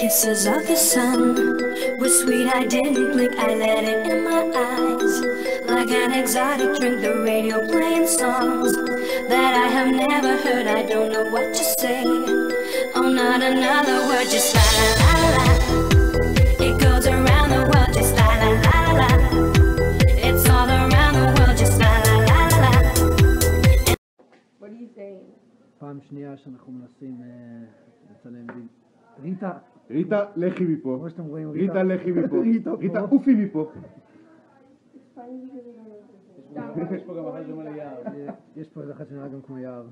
kisses of the sun were sweet, I didn't blink, I let it in my eyes. Like an exotic drink, the radio playing songs that I have never heard, I don't know what to say. Oh, not another word, just la la la la. It goes around the world, just la la la la. It's all around the world, just la la la la. What are you saying? פעם שנייה שאנחנו מנסים לצלם ריטה, לכי מפה. כמו שאתם רואים, ריטה, לכי מפה. ריטה, פה. אופי מפה. יש פה גם אחד דומה ליער. יש פה איזה אחד שנראה גם כמו יער.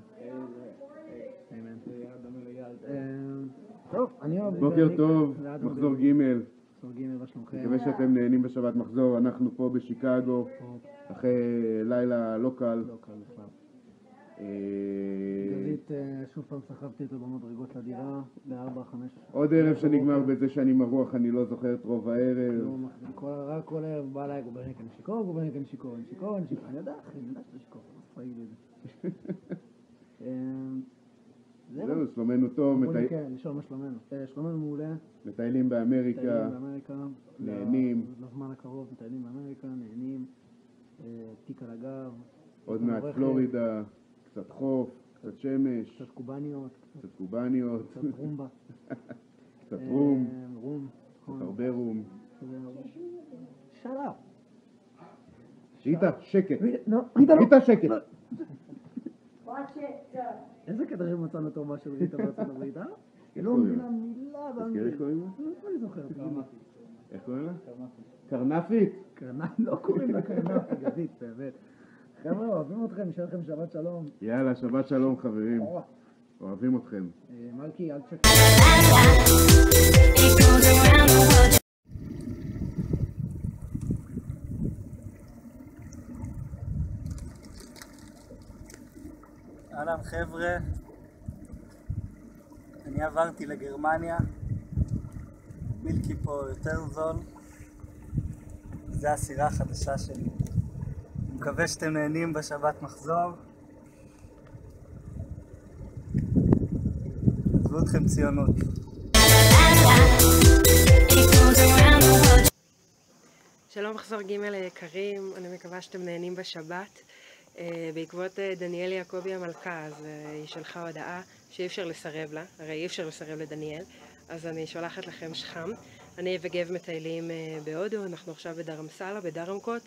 טוב, אני אוהב... בוקר טוב, מחזור ג'. מחזור ג', מה שלומכם? מקווה שאתם נהנים בשבת מחזור. אנחנו פה בשיקגו, אחרי לילה לא קל. גזית, שוב פעם סחבתי אותו במדרגות לדירה, ב4-5. עוד ערב שנגמר בזה שאני מרוח, אני לא זוכר את רוב הערב. רק כל ערב בא אליי, גוברניק אני שיכור, גוברניק אני שיכור, אני שיכור, אני שיכור. אני יודע, אחי, אני יודע שאתה שיכור, לא תפעיל את זה. זהו, שלומנו טוב. לשאול מה שלומנו. שלומנו מעולה. מטיילים באמריקה. נהנים. לזמן הקרוב מטיילים באמריקה, נהנים. תיק על הגב. עוד מעט פלורידה. קצת חוף, קצת שמש. קצת קובניות. קצת קובניות. קצת רומבה. קצת רום. רום. קצת הרבה רום. שלב. ריטה, שקט. ריטה, שקט. איזה קטע שמצאנו טובה של ריטה בארצות הברית, אה? היא לא מבינה מילה באנגלית. איך קוראים לה? אני זוכר. איך קוראים לה? קרנפית. לא קוראים לה קרנפית, גזית, באמת. חבר'ה, אוהבים אתכם, נשאר לכם שבת שלום. יאללה, שבת שלום חברים. אוהבים אתכם. מלכי, אל תשקר. אהלן חבר'ה, אני עברתי לגרמניה, מילקי פה יותר זול, זה הסירה החדשה שלי. אני מקווה שאתם נהנים בשבת מחזור. עזבו אתכם ציונות. שלום מחזור ג' היקרים, אני מקווה שאתם נהנים בשבת. בעקבות דניאל יעקבי המלכה, אז היא שלחה הודעה שאי אפשר לסרב לה, הרי אי אפשר לסרב לדניאל, אז אני שולחת לכם שחם. אני וגב מטיילים בהודו, אנחנו עכשיו בדרמסלה, בדרמקוט.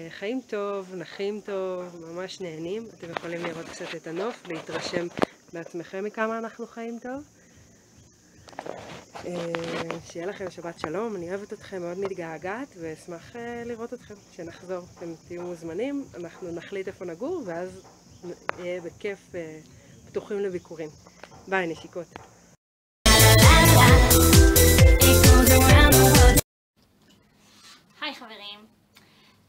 חיים טוב, נחים טוב, ממש נהנים. אתם יכולים לראות קצת את הנוף, להתרשם בעצמכם מכמה אנחנו חיים טוב. שיהיה לכם שבת שלום, אני אוהבת אתכם, מאוד מתגעגעת ואשמח לראות אתכם כשנחזור. אתם תהיו מוזמנים, אנחנו נחליט איפה נגור ואז יהיה בכיף פתוחים לביקורים. ביי נשיקות. היי חברים.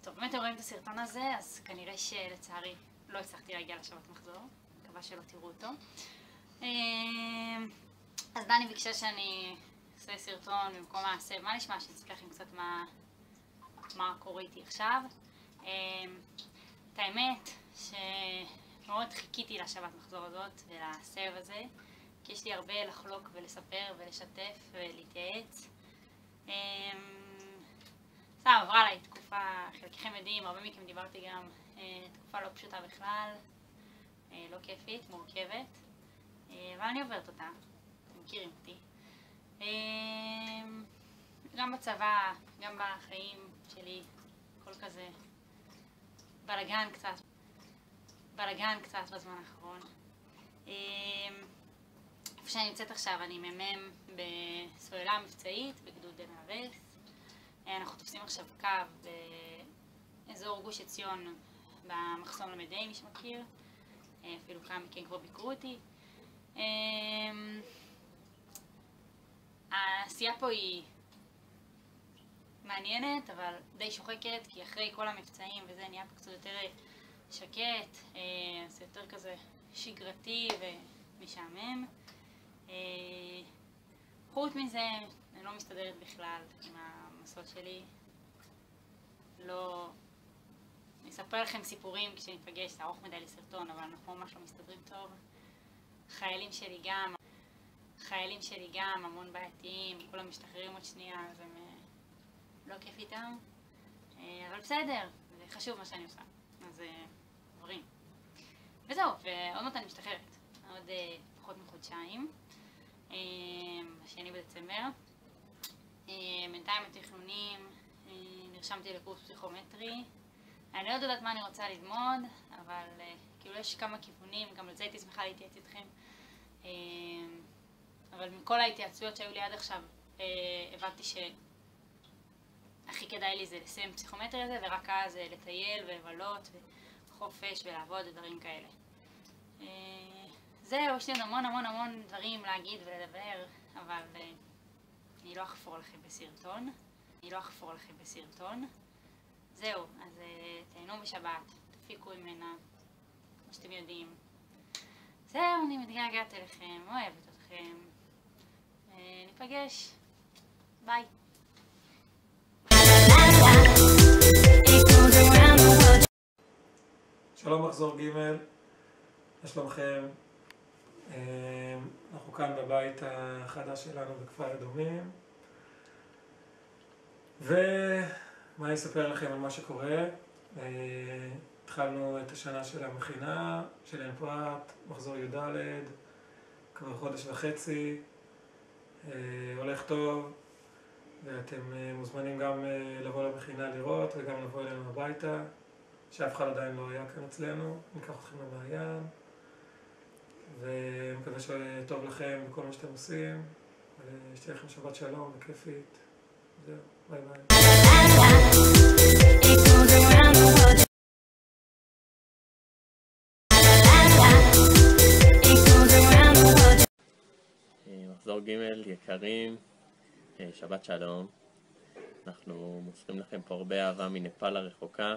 טוב, באמת רואים את הסרטון הזה, אז כנראה שלצערי לא הצלחתי להגיע לשבת מחזור, מקווה שלא תראו אותו. אז דני ביקשה שאני אעשה סרטון במקום מעשה, מה נשמע שנצליח עם קצת מה קורה איתי עכשיו. את האמת שמאוד חיכיתי לשבת מחזור הזאת ולסבב הזה, כי יש לי הרבה לחלוק ולספר ולשתף ולהתייעץ. סתם עברה עליי תקופה, חלקכם יודעים, הרבה מכם דיברתי גם, תקופה לא פשוטה בכלל, לא כיפית, מורכבת, אבל אני עוברת אותה. מכירים אותי. גם בצבא, גם בחיים שלי, כל כזה בלגן קצת בזמן האחרון. איפה שאני נמצאת עכשיו, אני מ"מ בסוללה מבצעית בגדוד NRS. אנחנו תופסים עכשיו קו באזור גוש עציון במחסום למדי, מי שמכיר. אפילו כמה מכם כבר ביקרו אותי. העשייה פה היא מעניינת, אבל די שוחקת, כי אחרי כל המבצעים וזה נהיה פה קצת יותר שקט, זה יותר כזה שגרתי ומשעמם. חוץ מזה, אני לא מסתדרת בכלל עם המסעות שלי. לא... אני אספר לכם סיפורים כשנפגש, זה ארוך מדי לסרטון, אבל אנחנו ממש לא מסתדרים טוב. חיילים שלי גם. החיילים שלי גם המון בעייתיים, כולם משתחררים עוד שנייה, אז הם לא כיף איתם. אבל בסדר, זה חשוב מה שאני עושה, אז עוברים. וזהו, ועוד מעט אני משתחררת, עוד פחות מחודשיים, ב2 בדצמבר. בינתיים התכנונים, נרשמתי לקורס פסיכומטרי. אני לא יודעת מה אני רוצה ללמוד, אבל כאילו יש כמה כיוונים, גם על זה הייתי שמחה להתייעץ איתכם. אבל מכל ההתייעצויות שהיו לי עד עכשיו, הבנתי שהכי כדאי לי זה לסיים פסיכומטרי הזה, ורק אז לטייל ולבלות וחופש ולעבוד ודברים כאלה. זהו, יש לי המון המון המון דברים להגיד ולדבר, אבל אני לא אחפור לכם בסרטון. זהו, אז תהנו בשבת, תפיקו ממנה, כמו שאתם יודעים. זהו, אני מתגעגעת אליכם, אוהבת אתכם. ניפגש. ביי. שלום מחזור ג', מה שלומכם? אנחנו כאן בבית החדש שלנו בכפר אדומים, ומה אני אספר לכם על מה שקורה? התחלנו את השנה של המכינה של עין פרת, מחזור י"ד, כבר חודש וחצי, הולך טוב, ואתם מוזמנים גם לבוא למכינה לראות וגם לבוא אלינו הביתה, שאף אחד עדיין לא היה כאן אצלנו, ניקח אתכם למעיין, ומקווה שטוב לכם בכל מה שאתם עושים, ושתהיה לכם שבת שלום וכיפית. זהו, ביי ביי. מחזור ג' יקרים, שבת שלום. אנחנו מוסרים לכם פה הרבה אהבה מנפאל הרחוקה.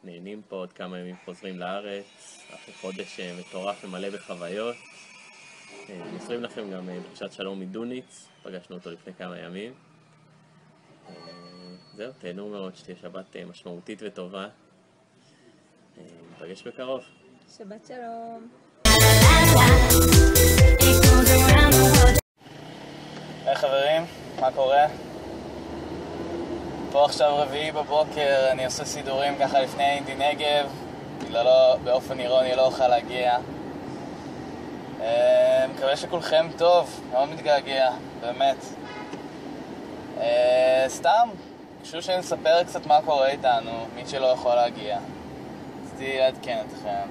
נהנים פה, עוד כמה ימים חוזרים לארץ, אחרי חודש מטורף ומלא בחוויות. מוסרים לכם גם דרישת שלום מדוניץ, פגשנו אותו לפני כמה ימים. זהו, תהנו מאוד, שתהיה שבת משמעותית וטובה. נפגש בקרוב. שבת שלום. היי חברים, מה קורה? פה עכשיו רביעי בבוקר, אני עושה סידורים ככה לפני אינדי נגב, בגללו באופן אירוני לא אוכל להגיע. מקווה שכולכם טוב, מאוד מתגעגע, באמת. סתם, חשוב שנספר קצת מה קורה איתנו, מי שלא יכול להגיע. רציתי לעדכן אתכם.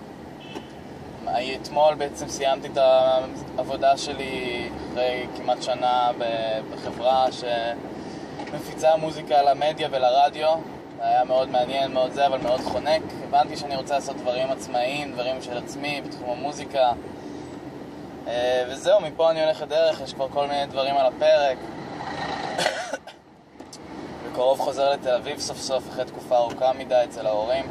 אתמול בעצם סיימתי את העבודה שלי אחרי כמעט שנה בחברה שמפיצה מוזיקה למדיה ולרדיו. היה מאוד מעניין, מאוד זה, אבל מאוד חונק. הבנתי שאני רוצה לעשות דברים עצמאיים, דברים של עצמי בתחום המוזיקה. וזהו, מפה אני הולך לדרך, יש כבר כל מיני דברים על הפרק. בקרוב חוזר לתל אביב סוף סוף, אחרי תקופה ארוכה מדי אצל ההורים.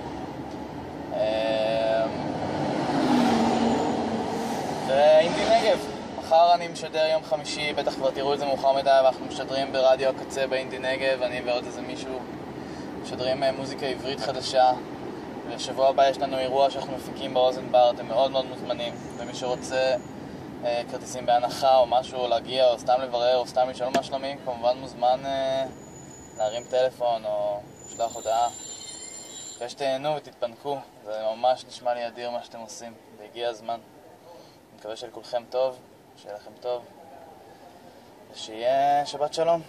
ואינדי נגב, מחר אני משדר יום חמישי, בטח כבר תראו את זה מאוחר מדי, ואנחנו משדרים ברדיו הקצה באינדי נגב, אני ועוד איזה מישהו משדרים מוזיקה עברית חדשה. ובשבוע הבא יש לנו אירוע שאנחנו מפיקים באוזנבר, אתם מאוד מאוד מוזמנים, ומי שרוצה כרטיסים בהנחה או משהו להגיע או סתם לברר או סתם לשאול מה שלומים, כמובן מוזמן להרים טלפון או לשלוח הודעה. ושתהנו ותתפנקו, זה ממש נשמע לי אדיר מה שאתם עושים, והגיע הזמן. אני מקווה שלכולכם טוב, שיהיה לכם טוב, ושיהיה שבת שלום.